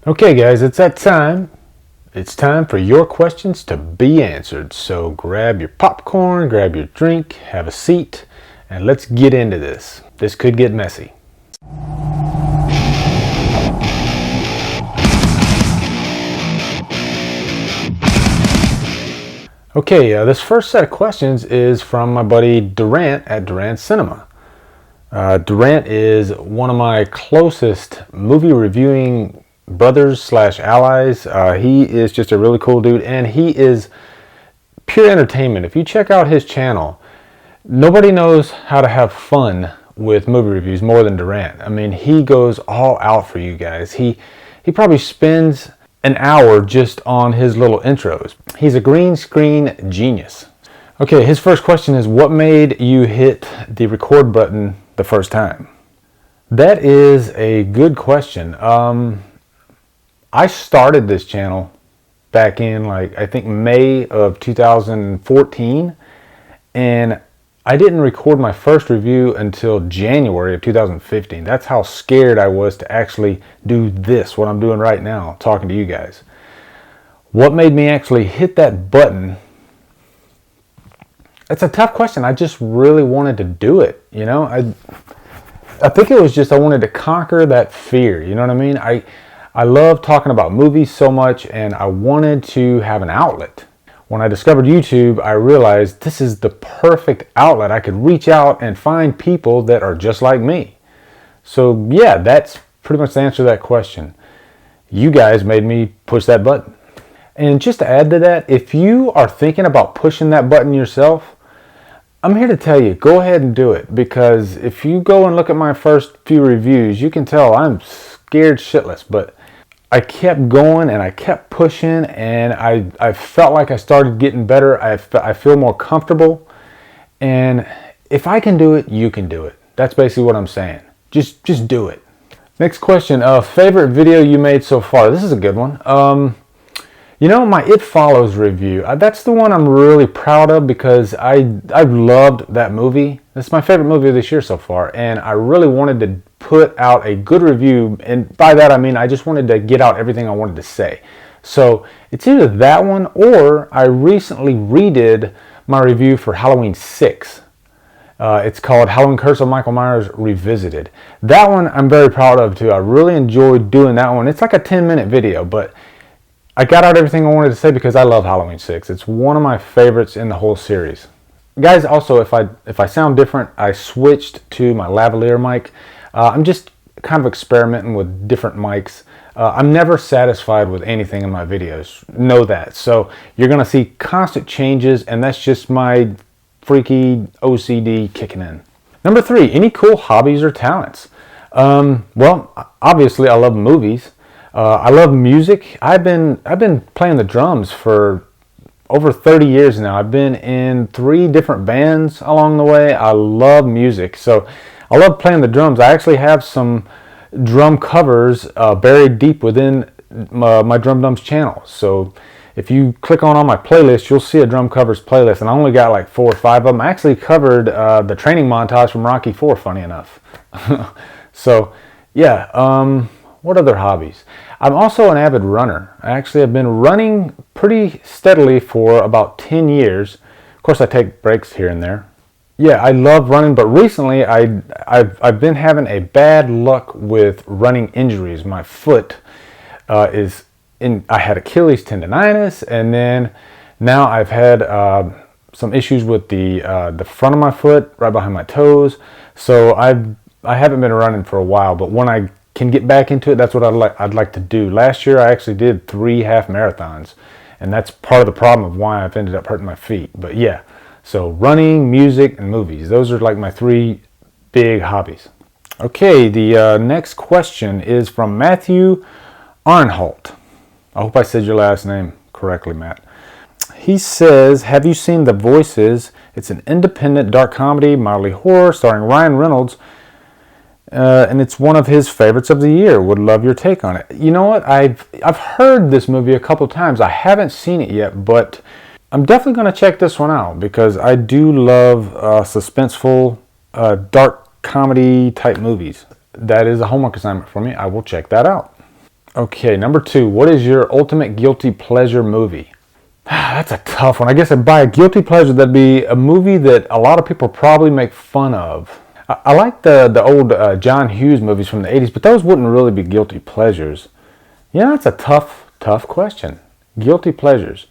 Okay guys, it's that time. It's time for your questions to be answered. So grab your popcorn, grab your drink, have a seat, and let's get into this. This could get messy. Okay, this first set of questions is from my buddy Durant at Durants Cinema. Durant is one of my closest movie reviewing brothers slash allies. He is just a really cool dude, and he is pure entertainment. If you check out his channel, nobody knows how to have fun with movie reviews more than Durant. I mean, he goes all out for you guys. He probably spends an hour just on his little intros. He's a green screen genius. Okay, his first question is, what made you hit the record button the first time? That is a good question. I started this channel back in I think May of 2014, and I didn't record my first review until January of 2015. That's how scared I was to actually do this, what I'm doing right now, talking to you guys. What made me actually hit that button? It's a tough question. I just really wanted to do it, you know? I think it was just I wanted to conquer that fear, you know what I mean? I love talking about movies so much, and I wanted to have an outlet. When I discovered YouTube, I realized this is the perfect outlet. I could reach out and find people that are just like me. So yeah, that's pretty much the answer to that question. You guys made me push that button. And just to add to that, if you are thinking about pushing that button yourself, I'm here to tell you, go ahead and do it. Because if you go and look at my first few reviews, you can tell I'm scared shitless, but I kept going and I kept pushing, and I felt like I started getting better. I feel more comfortable, and if I can do it, you can do it. That's basically what I'm saying. Just do it. Next question, favorite video you made so far? This is a good one. You know, my It Follows review, that's the one I'm really proud of because I've loved that movie. It's my favorite movie of this year so far, and I really wanted to put out a good review, and by that I mean I just wanted to get out everything I wanted to say. So it's either that one, or I recently redid my review for Halloween 6. It's called Halloween Curse of Michael Myers Revisited. That one I'm very proud of too. I really enjoyed doing that one. It's like a 10-minute video, but I got out everything I wanted to say because I love Halloween 6. It's one of my favorites in the whole series. Guys, also, if I sound different, I switched to my lavalier mic. I'm just kind of experimenting with different mics. I'm never satisfied with anything in my videos. Know that. So you're going to see constant changes, and that's just my freaky OCD kicking in. Number 3, any cool hobbies or talents? Well, obviously I love movies. I love music. I've been playing the drums for over 30 years now. I've been in 3 different bands along the way. I love music, so I love playing the drums. I actually have some drum covers buried deep within my Drumdums channel. So if you click on all my playlists, you'll see a drum covers playlist, and I only got like 4 or 5 of them. I actually covered the training montage from Rocky IV, funny enough. So yeah. What other hobbies? I'm also an avid runner. I actually have been running pretty steadily for about 10 years. Of course, I take breaks here and there. Yeah, I love running, but recently I've been having a bad luck with running injuries. My foot I had Achilles tendonitis, and then now I've had some issues with the front of my foot, right behind my toes. So I haven't been running for a while, but when I can get back into it, that's what I'd like to do. Last year I actually did 3 half marathons, and that's part of the problem of why I've ended up hurting my feet. But yeah, so running, music, and movies, those are like my 3 big hobbies. Okay, the next question is from Matthew Arnholt. I hope I said your last name correctly, Matt. He says, have you seen The Voices? It's an independent dark comedy, mildly horror, starring Ryan Reynolds, and it's one of his favorites of the year. Would love your take on it. You know what? I've heard this movie a couple times. I haven't seen it yet, but I'm definitely going to check this one out because I do love suspenseful, dark comedy type movies. That is a homework assignment for me. I will check that out. Okay, number 2. What is your ultimate guilty pleasure movie? That's a tough one. I guess by a guilty pleasure, that'd be a movie that a lot of people probably make fun of. I like the old John Hughes movies from the 80s, but those wouldn't really be guilty pleasures. Yeah, that's a tough question. Guilty pleasures.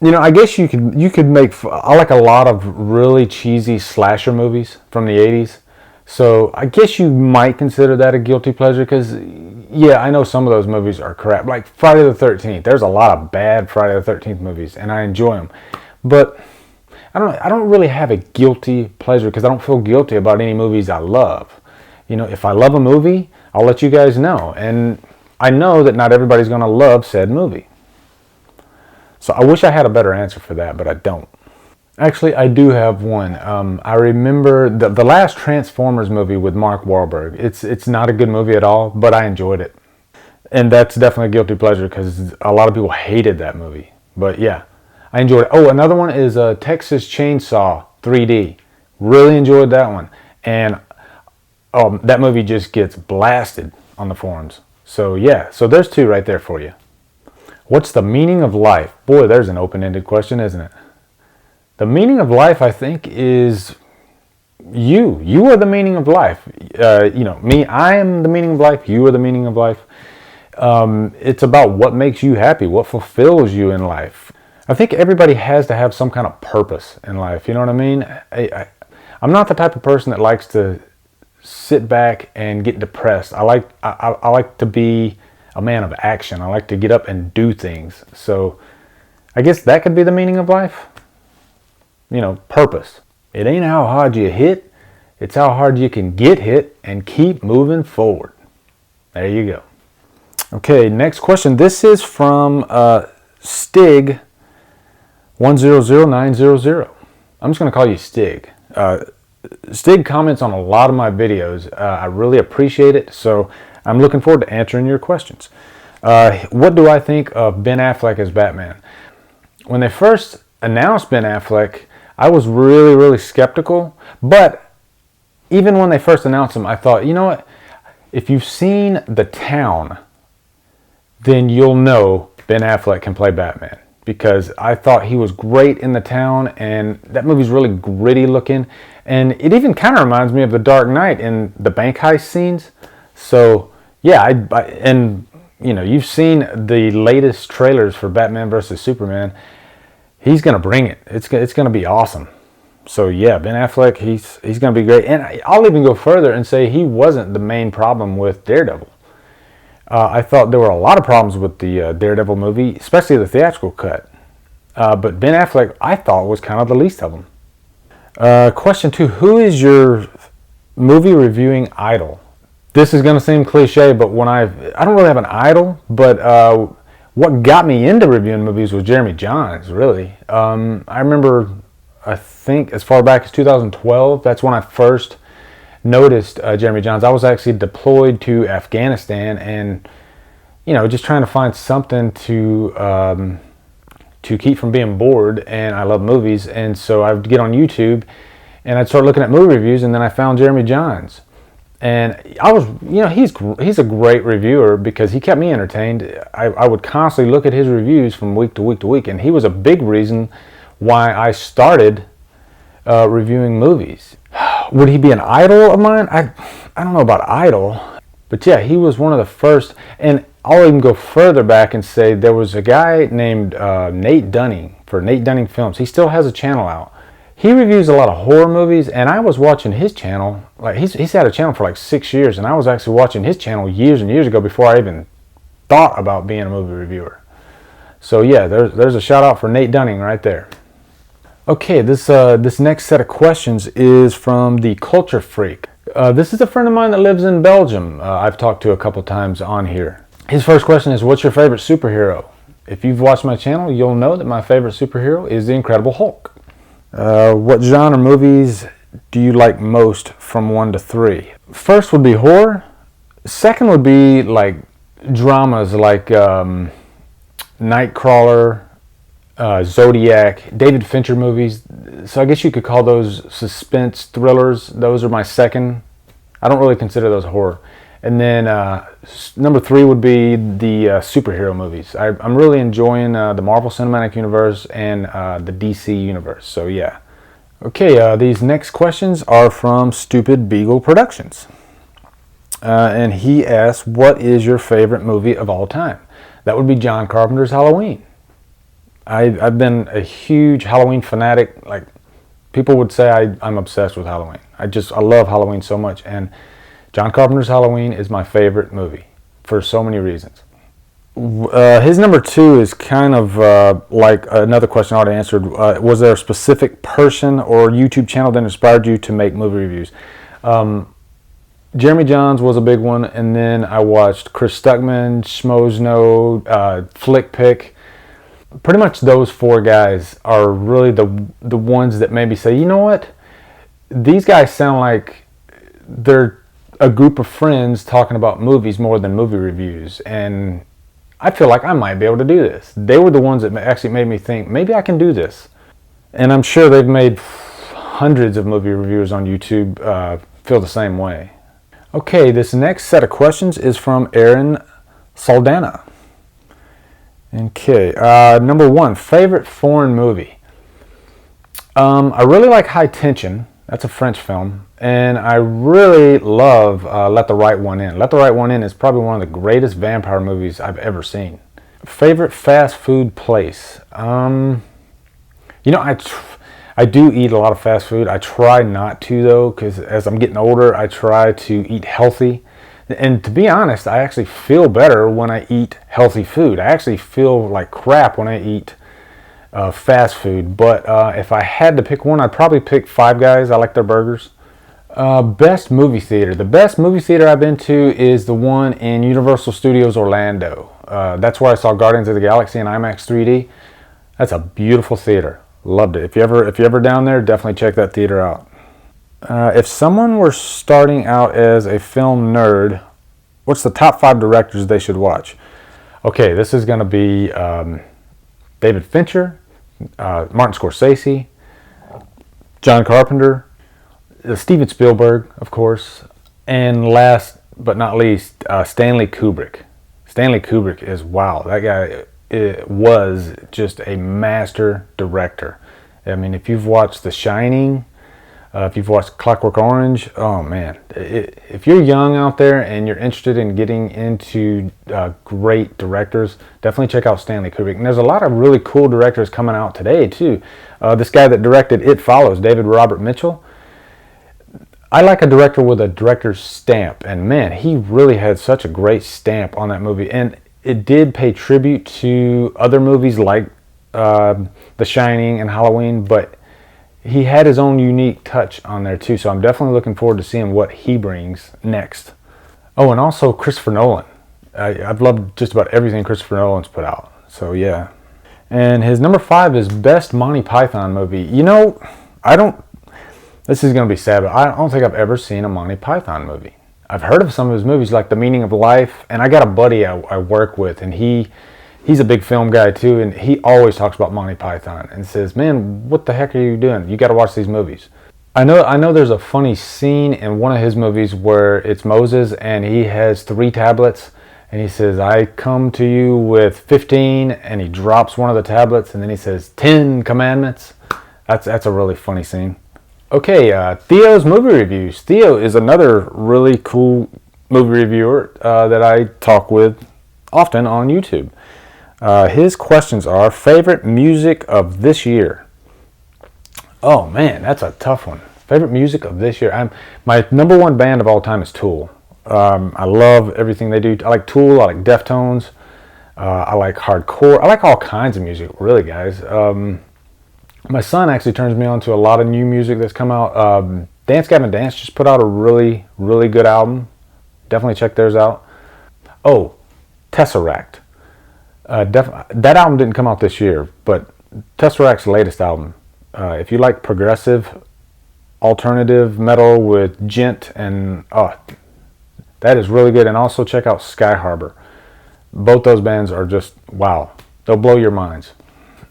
I guess you could make. I like a lot of really cheesy slasher movies from the 80s. So I guess you might consider that a guilty pleasure because, yeah, I know some of those movies are crap. Like Friday the 13th. There's a lot of bad Friday the 13th movies, and I enjoy them. But I don't really have a guilty pleasure because I don't feel guilty about any movies I love. If I love a movie, I'll let you guys know. And I know that not everybody's going to love said movie. So I wish I had a better answer for that, but I don't. Actually, I do have one. I remember the last Transformers movie with Mark Wahlberg. It's not a good movie at all, but I enjoyed it. And that's definitely a guilty pleasure because a lot of people hated that movie. But yeah, I enjoyed it. Oh, another one is Texas Chainsaw 3D. Really enjoyed that one. And that movie just gets blasted on the forums. So yeah, so there's 2 right there for you. What's the meaning of life? Boy, there's an open-ended question, isn't it? The meaning of life, I think, is you. You are the meaning of life. Me, I am the meaning of life. You are the meaning of life. It's about what makes you happy, what fulfills you in life. I think everybody has to have some kind of purpose in life. You know what I mean? I'm not the type of person that likes to sit back and get depressed. I like to be a man of action. I like to get up and do things. So I guess that could be the meaning of life. Purpose. It ain't how hard you hit, it's how hard you can get hit and keep moving forward. There you go. Okay, next question. This is from Stig 100900. I'm just going to call you Stig. Stig comments on a lot of my videos. I really appreciate it, so I'm looking forward to answering your questions. What do I think of Ben Affleck as Batman? When they first announced Ben Affleck, I was really, really skeptical. But even when they first announced him, I thought, you know what? If you've seen The Town, then you'll know Ben Affleck can play Batman. Because I thought he was great in The Town, and that movie's really gritty looking. And it even kind of reminds me of The Dark Knight in the bank heist scenes. So, yeah, you've seen the latest trailers for Batman vs. Superman. He's going to bring it. It's going to be awesome. So, yeah, Ben Affleck, he's going to be great. And I'll even go further and say he wasn't the main problem with Daredevil. I thought there were a lot of problems with the Daredevil movie, especially the theatrical cut. But Ben Affleck, I thought, was kind of the least of them. Question 2, who is your movie reviewing idol? This is going to seem cliche, but I don't really have an idol, but what got me into reviewing movies was Jeremy Jahns, really. I remember, I think, as far back as 2012, that's when I first noticed Jeremy Jahns. I was actually deployed to Afghanistan and, just trying to find something to keep from being bored, and I love movies, and so I would get on YouTube and I'd start looking at movie reviews, and then I found Jeremy Jahns. And I was, he's a great reviewer because he kept me entertained. I would constantly look at his reviews from week to week to week, and he was a big reason why I started reviewing movies. Would he be an idol of mine? I don't know about idol, but yeah, he was one of the first. And I'll even go further back and say there was a guy named Nate Dunning for Nate Dunning Films. He still has a channel out. He reviews a lot of horror movies, and I was watching his channel. Like he's had a channel for like 6 years, and I was actually watching his channel years and years ago before I even thought about being a movie reviewer. So yeah, there's a shout out for Nate Dunning right there. Okay, this next set of questions is from the Culture Freak. This is a friend of mine that lives in Belgium. I've talked to a couple times on here. His first question is, what's your favorite superhero? If you've watched my channel, you'll know that my favorite superhero is the Incredible Hulk. What genre movies do you like most from 1 to 3? First would be horror. Second would be like dramas like Nightcrawler, Zodiac, David Fincher movies. So I guess you could call those suspense thrillers. Those are my second. I don't really consider those horror. And then number 3 would be the superhero movies. I'm really enjoying the Marvel Cinematic Universe and the DC Universe. So yeah. Okay, these next questions are from Stupid Beagle Productions. And he asks, what is your favorite movie of all time? That would be John Carpenter's Halloween. I've been a huge Halloween fanatic. Like, people would say I'm obsessed with Halloween. I love Halloween so much. And John Carpenter's Halloween is my favorite movie for so many reasons. His number 2 is kind of like another question I already answered. Was there a specific person or YouTube channel that inspired you to make movie reviews? Jeremy Johns was a big one, and then I watched Chris Stuckman, Schmozno, FlickPick. Pretty much those 4 guys are really the ones that made me say, you know what? These guys sound like they're a group of friends talking about movies more than movie reviews, and I feel like I might be able to do this. They were the ones that actually made me think, maybe I can do this. And I'm sure they've made hundreds of movie reviewers on YouTube feel the same way. Okay, this next set of questions is from Erin Saldana. Okay, number 1, favorite foreign movie. I really like High Tension. That's a French film. And I really love Let the Right One In. Let the Right One In is probably one of the greatest vampire movies I've ever seen. Favorite fast food place. You know, I do eat a lot of fast food. I try not to, though, because as I'm getting older, I try to eat healthy. And to be honest, I actually feel better when I eat healthy food. I actually feel like crap when I eat fast food. But if I had to pick one, I'd probably pick Five Guys. I like their burgers. Best movie theater. The best movie theater I've been to is the one in Universal Studios Orlando. That's where I saw Guardians of the Galaxy in IMAX 3D. That's a beautiful theater. Loved it. If you're ever down there, definitely check that theater out. If someone were starting out as a film nerd, what's the top 5 directors they should watch? Okay, this is going to be David Fincher, Martin Scorsese, John Carpenter, Steven Spielberg, of course, and last but not least, Stanley Kubrick. Stanley Kubrick is, wow, that guy was just a master director. I mean, if you've watched The Shining, if you've watched Clockwork Orange, oh man. If you're young out there and you're interested in getting into great directors, definitely check out Stanley Kubrick. And there's a lot of really cool directors coming out today too. This guy that directed It Follows, David Robert Mitchell. I like a director with a director's stamp, and man, he really had such a great stamp on that movie. And it did pay tribute to other movies like The Shining and Halloween, but he had his own unique touch on there too, so I'm definitely looking forward to seeing what he brings next. Oh, and also Christopher Nolan. I've loved just about everything Christopher Nolan's put out, so yeah. And his number 5 is best Monty Python movie. You know, this is going to be sad, but I don't think I've ever seen a Monty Python movie. I've heard of some of his movies, like The Meaning of Life, and I got a buddy I work with, and he's a big film guy too, and he always talks about Monty Python and says, man, what the heck are you doing? You got to watch these movies. I know there's a funny scene in one of his movies where it's Moses and he has 3 tablets and he says, I come to you with 15, and he drops one of the tablets and then he says 10 commandments. That's a really funny scene. Okay, Theo's movie reviews. Theo is another really cool movie reviewer that I talk with often on YouTube. His questions are, favorite music of this year? Oh man, that's a tough one. Favorite music of this year? My number 1 band of all time is Tool. I love everything they do. I like Tool, I like Deftones, I like hardcore. I like all kinds of music, really, guys. My son actually turns me on to a lot of new music that's come out. Dance Gavin Dance just put out a really, really good album. Definitely check theirs out. Oh, Tesseract. That album didn't come out this year, but Tesseract's latest album. If you like progressive, alternative metal with djent, and that is really good. And also check out Sky Harbor. Both those bands are just, wow. They'll blow your minds.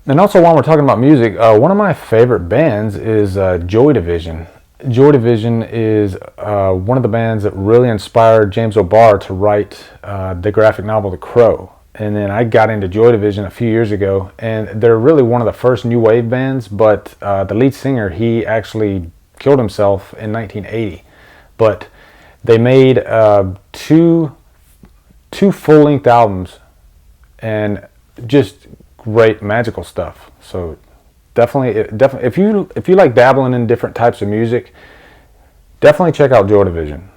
And also, while we're talking about music, one of my favorite bands is Joy Division. Joy Division is one of the bands that really inspired James O'Barr to write the graphic novel The Crow. And then I got into Joy Division a few years ago, and they're really one of the first new wave bands, but the lead singer, he actually killed himself in 1980. But they made two full-length albums, and just great magical stuff. So definitely, if you like dabbling in different types of music, definitely check out Joy Division.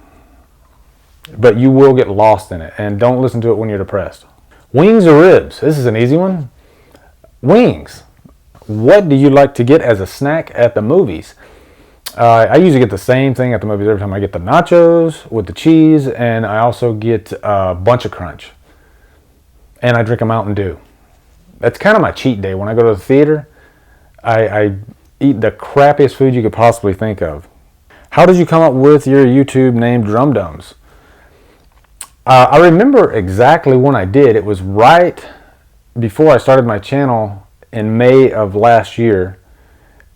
But you will get lost in it, and don't listen to it when you're depressed. Wings or ribs? This is an easy one. Wings. What do you like to get as a snack at the movies? I usually get the same thing at the movies every time. I get the nachos with the cheese, and I also get a bunch of crunch. And I drink a Mountain Dew. That's kind of my cheat day. When I go to the theater, I eat the crappiest food you could possibly think of. How did you come up with your YouTube name Drumdums? I remember exactly when I did. It was right before I started my channel in May of last year,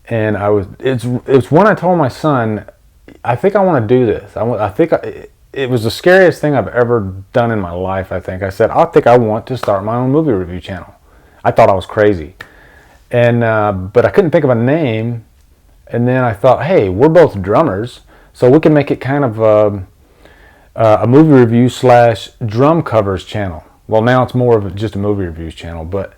and it's when I told my son, I think I want to do this. It was the scariest thing I've ever done in my life. I said, I think I want to start my own movie review channel. I thought I was crazy, and but I couldn't think of a name. And then I thought, hey, we're both drummers, so we can make it kind of a movie review / drum covers channel. Well, now it's more of just a movie reviews channel, but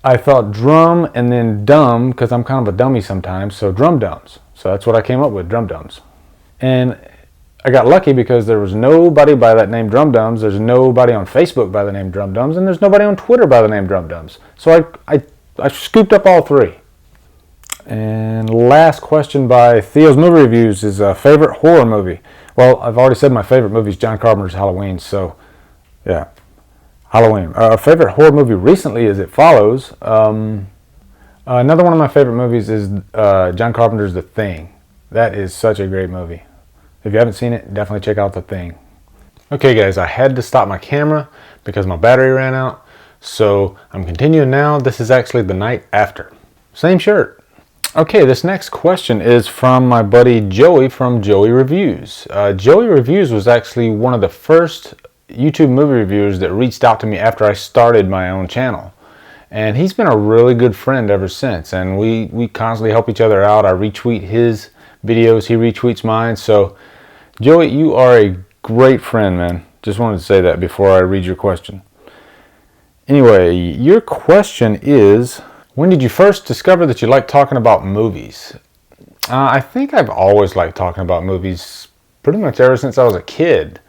I thought drum and then dumb, because I'm kind of a dummy sometimes, so Drumdums. So that's what I came up with, Drumdums. And I got lucky because there was nobody by that name Drumdums, there's nobody on Facebook by the name Drumdums, and there's nobody on Twitter by the name Drumdums. So I scooped up all three. And last question by Theo's Movie Reviews is a favorite horror movie. Well, I've already said my favorite movie is John Carpenter's Halloween, so yeah, Halloween. A favorite horror movie recently is It Follows. Another one of my favorite movies is John Carpenter's The Thing. That is such a great movie. If you haven't seen it, definitely check out The Thing. Okay guys, I had to stop my camera because my battery ran out, so I'm continuing now. This is actually the night after. Same shirt. Okay, this next question is from my buddy Joey from Joey Reviews. Joey Reviews was actually one of the first YouTube movie reviewers that reached out to me after I started my own channel. And he's been a really good friend ever since, and we constantly help each other out. I retweet his videos, he retweets mine. So Joey, you are a great friend, man. Just wanted to say that before I read your question. Anyway, your question is, when did you first discover that you like talking about movies? I think I've always liked talking about movies pretty much ever since I was a kid.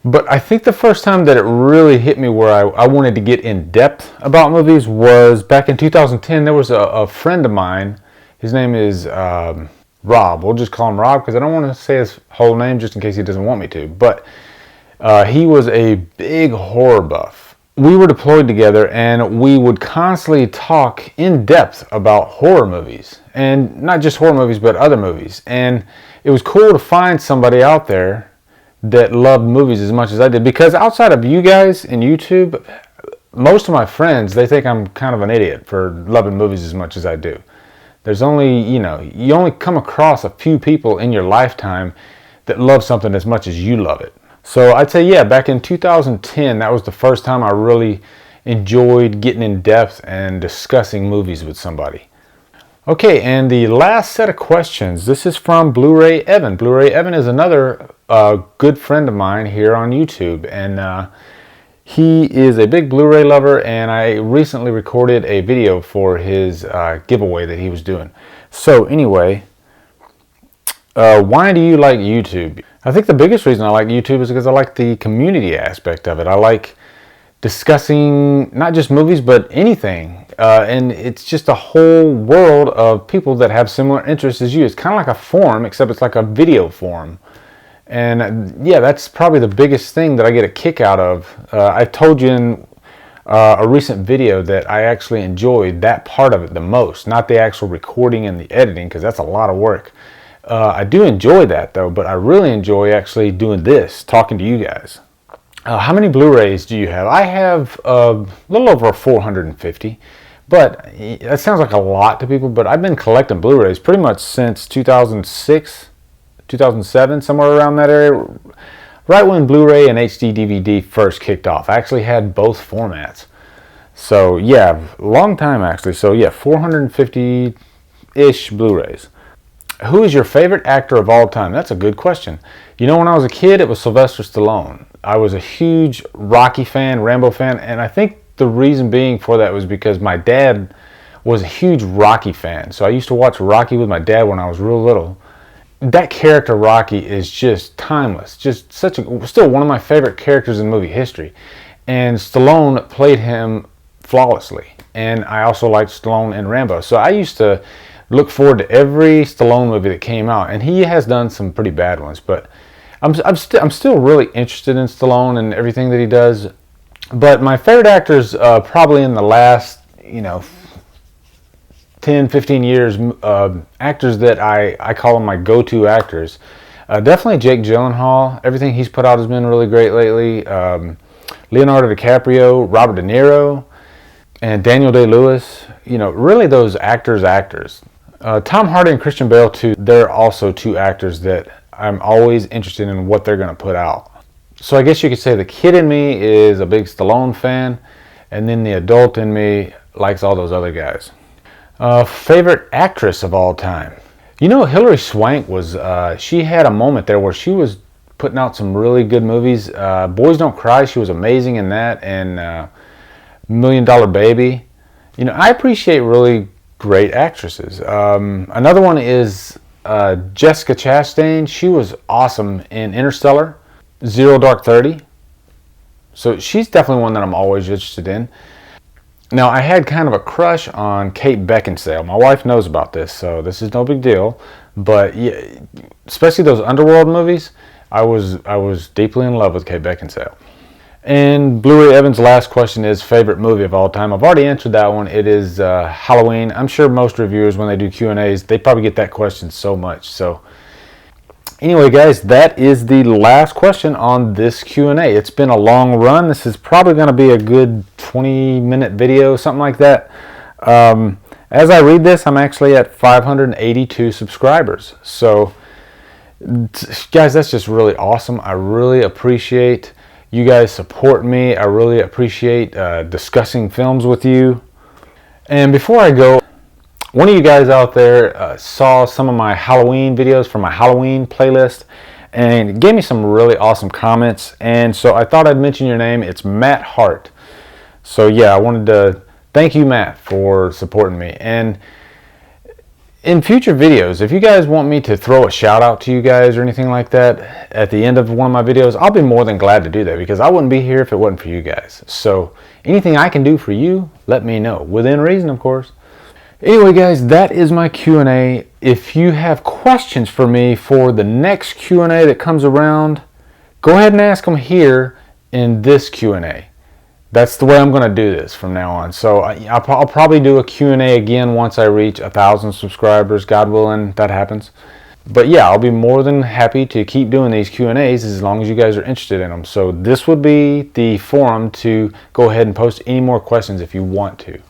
But I think the first time that it really hit me where I wanted to get in depth about movies was back in 2010. There was a friend of mine. His name is Rob. We'll just call him Rob because I don't want to say his whole name just in case he doesn't want me to. But he was a big horror buff. We were deployed together, and we would constantly talk in depth about horror movies, and not just horror movies but other movies. And it was cool to find somebody out there that loved movies as much as I did, because outside of you guys and YouTube, most of my friends, they think I'm kind of an idiot for loving movies as much as I do. There's only, you only come across a few people in your lifetime that love something as much as you love it. So I'd say, yeah, back in 2010, that was the first time I really enjoyed getting in depth and discussing movies with somebody. Okay, and the last set of questions, this is from Blu-ray Evan. Blu-ray Evan is another good friend of mine here on YouTube, and he is a big Blu-ray lover, and I recently recorded a video for his giveaway that he was doing. So anyway, why do you like YouTube? I think the biggest reason I like YouTube is because I like the community aspect of it. I like discussing not just movies, but anything. And it's just a whole world of people that have similar interests as you. It's kind of like a forum, except it's like a video forum. And yeah, that's probably the biggest thing that I get a kick out of. I told you in a recent video that I actually enjoyed that part of it the most, not the actual recording and the editing, because that's a lot of work. I do enjoy that though, but I really enjoy actually doing this, talking to you guys. How many Blu-rays do you have? I have a little over 450, but that sounds like a lot to people, but I've been collecting Blu-rays pretty much since 2006, 2007, somewhere around that area. Right when Blu-ray and HD DVD first kicked off. I actually had both formats. So yeah, long time actually. So yeah, 450-ish Blu-rays. Who is your favorite actor of all time? That's a good question. You know, when I was a kid, it was Sylvester Stallone. I was a huge Rocky fan, Rambo fan, and I think the reason being for that was because my dad was a huge Rocky fan. So I used to watch Rocky with my dad when I was real little. That character Rocky is just timeless. Just still one of my favorite characters in movie history. And Stallone played him flawlessly. And I also liked Stallone in Rambo. So I used to look forward to every Stallone movie that came out, and he has done some pretty bad ones, but I'm still really interested in Stallone and everything that he does. But my favorite actors probably in the last 10-15 years, actors that I call them my go-to actors. Definitely Jake Gyllenhaal. Everything he's put out has been really great lately. Leonardo DiCaprio, Robert De Niro, and Daniel Day-Lewis. You know, really those actors. Tom Hardy and Christian Bale too. They're also two actors that I'm always interested in what they're going to put out. So I guess you could say the kid in me is a big Stallone fan, and then the adult in me likes all those other guys. Favorite actress of all time. You know, Hilary Swank was, she had a moment there where she was putting out some really good movies. Boys Don't Cry, she was amazing in that, and $1 Million Baby. You know, I appreciate really great actresses. Another one is Jessica Chastain. She was awesome in Interstellar, Zero Dark 30. So she's definitely one that I'm always interested in. Now, I had kind of a crush on Kate Beckinsale. My wife knows about this, so this is no big deal. But yeah, especially those Underworld movies, I was deeply in love with Kate Beckinsale. And Blue-ray Evan's last question is favorite movie of all time. I've already answered that one. It is Halloween. I'm sure most reviewers, when they do Q&As, they probably get that question so much. So anyway, guys, that is the last question on this Q&A. It's been a long run. This is probably going to be a good 20-minute video, something like that. As I read this, I'm actually at 582 subscribers. So, guys, that's just really awesome. I really appreciate you guys support me. I really appreciate discussing films with you. And before I go, one of you guys out there saw some of my Halloween videos from my Halloween playlist and gave me some really awesome comments. And so I thought I'd mention your name. It's Matt Hart. So yeah, I wanted to thank you, Matt, for supporting me. And in future videos, if you guys want me to throw a shout out to you guys or anything like that at the end of one of my videos, I'll be more than glad to do that, because I wouldn't be here if it wasn't for you guys. So anything I can do for you, let me know. Within reason, of course. Anyway, guys, that is my Q&A. If you have questions for me for the next Q&A that comes around, go ahead and ask them here in this Q&A. That's the way I'm going to do this from now on. So I'll probably do a Q&A again once I reach 1,000 subscribers, God willing, that happens. But yeah, I'll be more than happy to keep doing these Q&As as long as you guys are interested in them. So this would be the forum to go ahead and post any more questions if you want to.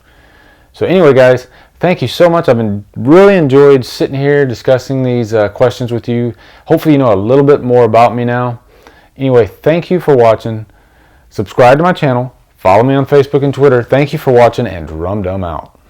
So anyway, guys, thank you so much. I've really enjoyed sitting here discussing these questions with you. Hopefully you know a little bit more about me now. Anyway, thank you for watching. Subscribe to my channel. Follow me on Facebook and Twitter. Thank you for watching, and Drumdum out.